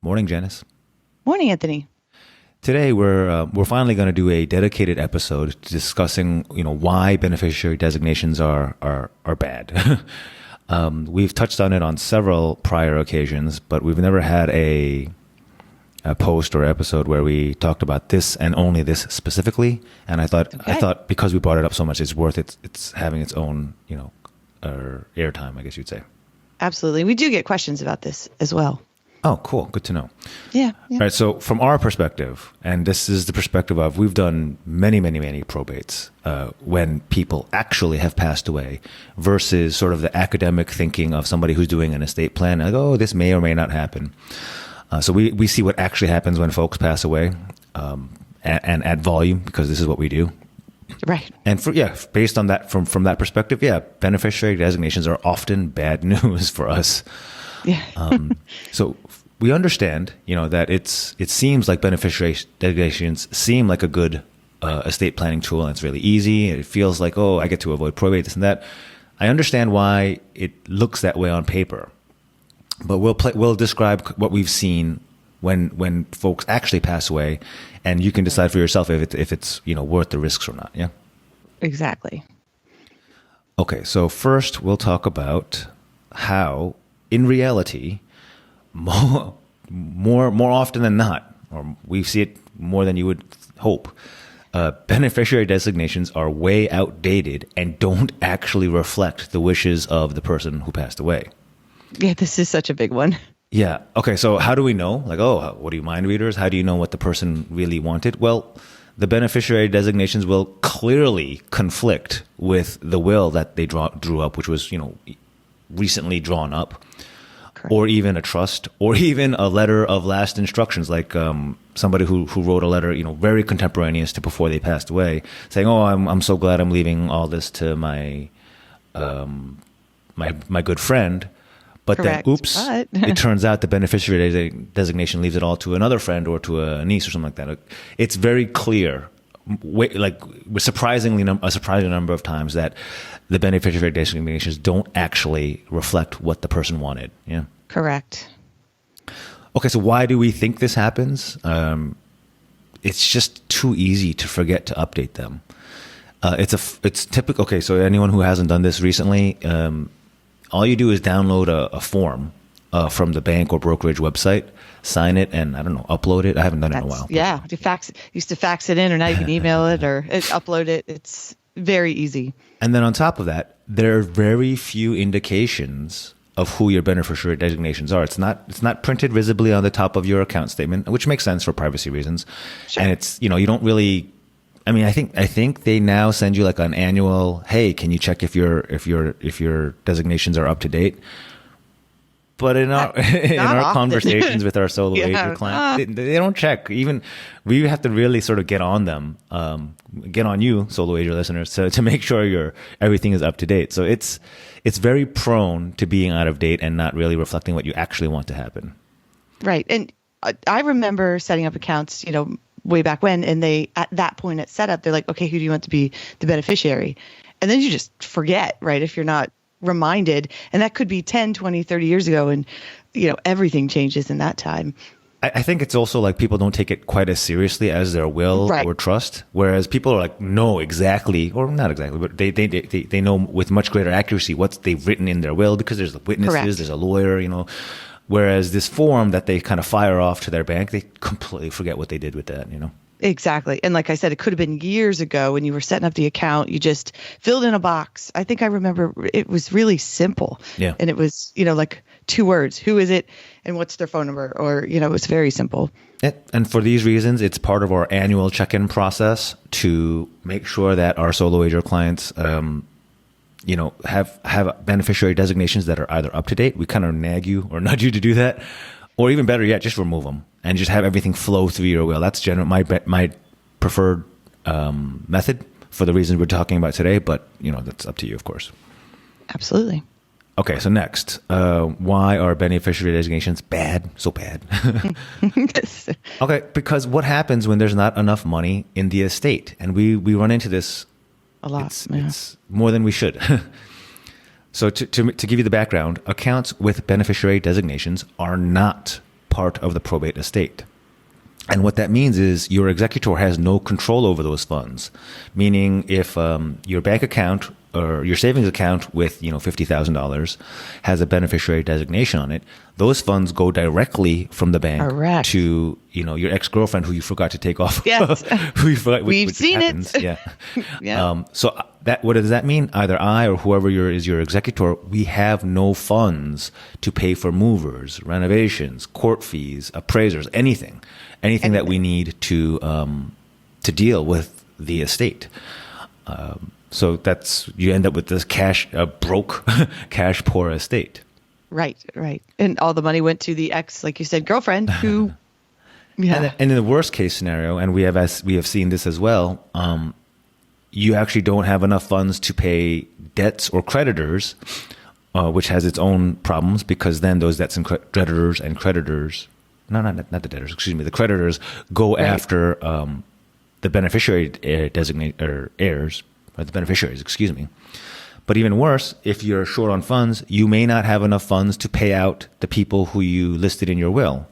Morning, Janice. Morning, Anthony. Today we're finally going to do a dedicated episode discussing why beneficiary designations are bad. We've touched on it on several prior occasions, but we've never had a post or episode where we talked about this and only this specifically. And I thought because we brought it up so much, it's worth it's having its own airtime, I guess you'd say. Absolutely. We do get questions about this as well. Oh, cool. Good to know. Yeah. All right. So from our perspective, and this is the perspective of, we've done many, many, many probates when people actually have passed away versus sort of the academic thinking of somebody who's doing an estate plan. Like, oh, this may or may not happen. So we see what actually happens when folks pass away and at volume, because this is what we do. Right. And based on that, from that perspective, beneficiary designations are often bad news for us. Yeah. So we understand, that it seems like beneficiary designations seem like a good estate planning tool, and it's really easy. It feels like, oh, I get to avoid probate, this and that. I understand why it looks that way on paper, but we'll describe what we've seen when folks actually pass away, and you can decide for yourself if it's worth the risks or not. Yeah. Exactly. Okay, so first we'll talk about how, in reality, more often than not, or we see it more than you would hope, beneficiary designations are way outdated and don't actually reflect the wishes of the person who passed away. Yeah, this is such a big one. Yeah. Okay, so how do we know? Like, what do you mind readers? How do you know what the person really wanted? Well, the beneficiary designations will clearly conflict with the will that they drew up, which was, recently drawn up. Correct. Or even a trust, or even a letter of last instructions, like somebody who wrote a letter, very contemporaneous to before they passed away, saying, "Oh, I'm so glad I'm leaving all this to my my good friend," but Correct. then, oops, it turns out the beneficiary designation leaves it all to another friend or to a niece or something like that. It's very clear, a surprising number of times, that the beneficiary designations don't actually reflect what the person wanted. Yeah. Correct. Okay, so why do we think this happens? It's just too easy to forget to update them. It's typical. Okay, so anyone who hasn't done this recently, all you do is download a form from the bank or brokerage website, sign it, and upload it. I haven't done it in a while. Yeah, used to fax it in, or now you can email it or upload it. It's very easy. And then on top of that, there are very few indications of who your beneficiary designations are. It's not printed visibly on the top of your account statement, which makes sense for privacy reasons. Sure. And it's, you don't really, I think they now send you like an annual, hey, can you check if your designations are up to date? But in our conversations with our solo agent clients, they don't check. Even we have to really sort of get on them, get on you, solo agent listeners, to make sure everything is up to date. So it's very prone to being out of date and not really reflecting what you actually want to happen. Right. And I remember setting up accounts, way back when, and they, at that point at setup, they're like, okay, who do you want to be the beneficiary? And then you just forget, right? If you're not reminded, and that could be 10, 20, 30 years ago, and everything changes in that time. I think it's also like people don't take it quite as seriously as their will or trust, whereas people are like, know exactly, or not exactly, but they know with much greater accuracy what they've written in their will, because there's witnesses. Correct. There's a lawyer, whereas this form that they kind of fire off to their bank, they completely forget what they did with that. Exactly. And like I said, it could have been years ago when you were setting up the account. You just filled in a box. I think I remember it was really simple. Yeah. And it was, like 2 words. Who is it and what's their phone number? Or, it was very simple. And for these reasons, it's part of our annual check-in process to make sure that our solo agent clients, have beneficiary designations that are either up to date. We kind of nag you or nudge you to do that. Or even better yet, just remove them and just have everything flow through your will. That's my preferred method for the reasons we're talking about today. But, that's up to you, of course. Absolutely. Okay, so next, why are beneficiary designations bad? So bad. Okay, because what happens when there's not enough money in the estate? And we run into this a lot. It's more than we should. So to give you the background, accounts with beneficiary designations are not part of the probate estate. And what that means is your executor has no control over those funds. Meaning if your bank account or your savings account with, $50,000 has a beneficiary designation on it, those funds go directly from the bank Correct. to, your ex-girlfriend who you forgot to take off. Yes. who you forgot, We've seen happens. it. Yeah. Yeah. So what does that mean? Either I or whoever is your executor, we have no funds to pay for movers, renovations, court fees, appraisers, anything that we need to deal with the estate. So you end up with this broke, cash poor estate. Right. And all the money went to the ex, like you said, girlfriend who, yeah. And in the worst case scenario, and we have seen this as well, you actually don't have enough funds to pay debts or creditors, which has its own problems because then those debts and creditors, not the debtors, the creditors go Right. after the beneficiary designate or heirs, or the beneficiaries, But even worse, if you're short on funds, you may not have enough funds to pay out the people who you listed in your will.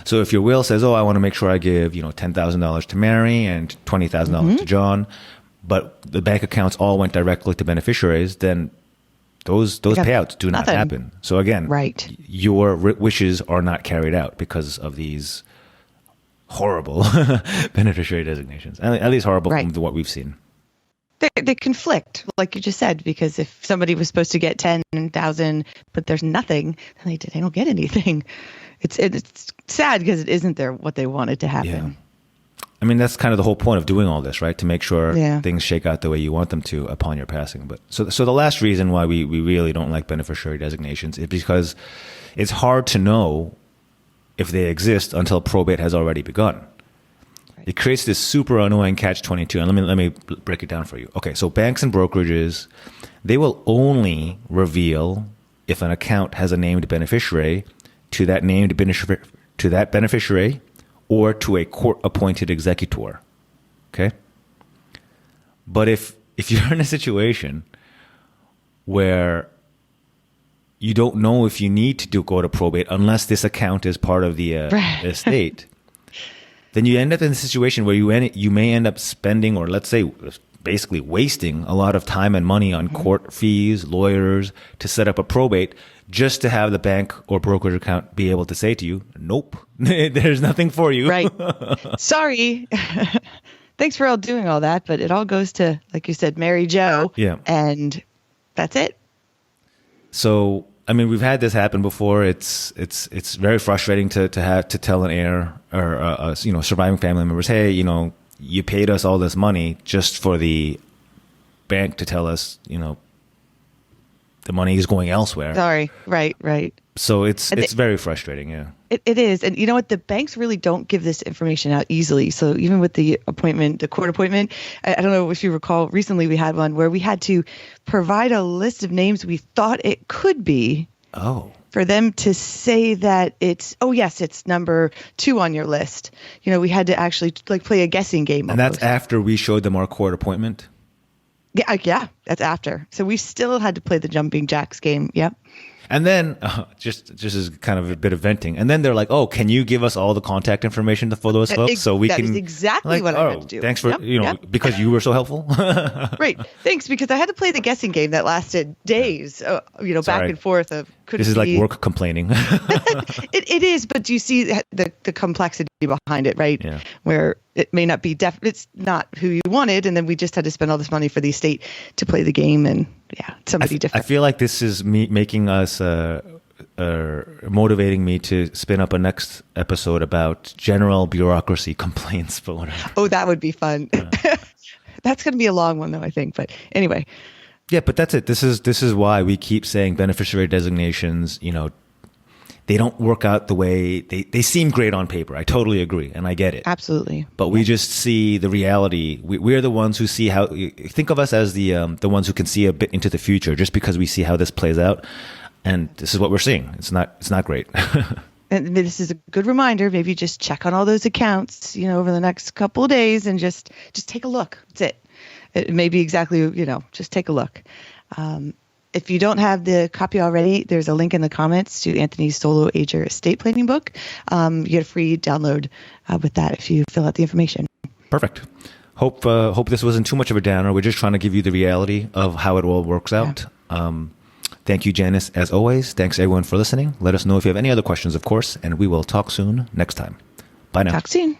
So if your will says, I want to make sure I give, $10,000 to Mary and $20,000 to John, but the bank accounts all went directly to beneficiaries, then those payouts do not happen. So again, right. Your wishes are not carried out because of these horrible beneficiary designations, at least horrible Right. from what we've seen. They conflict, like you just said, because if somebody was supposed to get 10,000, but there's nothing, then they don't get anything. It's sad because it isn't what they wanted to happen. Yeah. I mean, that's kind of the whole point of doing all this, right? To make sure Yeah. things shake out the way you want them to upon your passing. But so the last reason why we really don't like beneficiary designations is because it's hard to know if they exist until probate has already begun. Right. It creates this super annoying catch-22. And let me break it down for you. Okay, so banks and brokerages, they will only reveal if an account has a named beneficiary to that beneficiary or to a court-appointed executor. Okay? But if you're in a situation where you don't know if you need to go to probate unless this account is part of the estate, then you end up in a situation where you may end up spending, or let's say basically wasting a lot of time and money on court fees, lawyers, to set up a probate just to have the bank or brokerage account be able to say to you, nope, there's nothing for you. Right. Sorry. Thanks for doing all that, but it all goes to, like you said, Mary Jo. Yeah. And that's it. So, I mean, we've had this happen before. It's very frustrating to tell an heir or surviving family members, hey, you paid us all this money just for the bank to tell us, the money is going elsewhere. Sorry. Right. So it's very frustrating. Yeah. It is. And you know what? The banks really don't give this information out easily. So even with the court appointment, I don't know if you recall, recently we had one where we had to provide a list of names we thought it could be. Oh. For them to say that it's number 2 on your list. We had to actually play a guessing game. And that's after we showed them our court appointment? Yeah, that's after. So we still had to play the jumping jacks game. Yep. And then, just as kind of a bit of venting, and then they're like, "Oh, can you give us all the contact information for those folks so we can?" That is exactly what I had to do. Thanks for because you were so helpful. Right. Thanks, because I had to play the guessing game that lasted days. Back and forth of could this it is be... like work complaining. It is, but do you see the complexity behind it, right? Yeah. Where it may not be it's not who you wanted, and then we just had to spend all this money for the estate to play the game, and somebody different. I feel like this is me making us motivating me to spin up a next episode about general bureaucracy complaints, but whatever. Oh, that would be fun. That's going to be a long one, though, I think. But anyway. Yeah, but that's it. This is why we keep saying beneficiary designations, they don't work out the way they seem great on paper. I totally agree, and I get it. Absolutely. But we just see the reality. We're the ones who see how. Think of us as the ones who can see a bit into the future, just because we see how this plays out, and this is what we're seeing. It's not great. And this is a good reminder. Maybe just check on all those accounts, over the next couple of days, and just take a look. That's it. It may be exactly, just take a look. if you don't have the copy already, there's a link in the comments to Anthony's solo ager estate planning book. You get a free download with that if you fill out the information. Perfect. Hope this wasn't too much of a downer. We're just trying to give you the reality of how it all works out. Yeah. Thank you, Janice, as always. Thanks, everyone, for listening. Let us know if you have any other questions, of course, and we will talk soon next time. Bye now. Talk soon.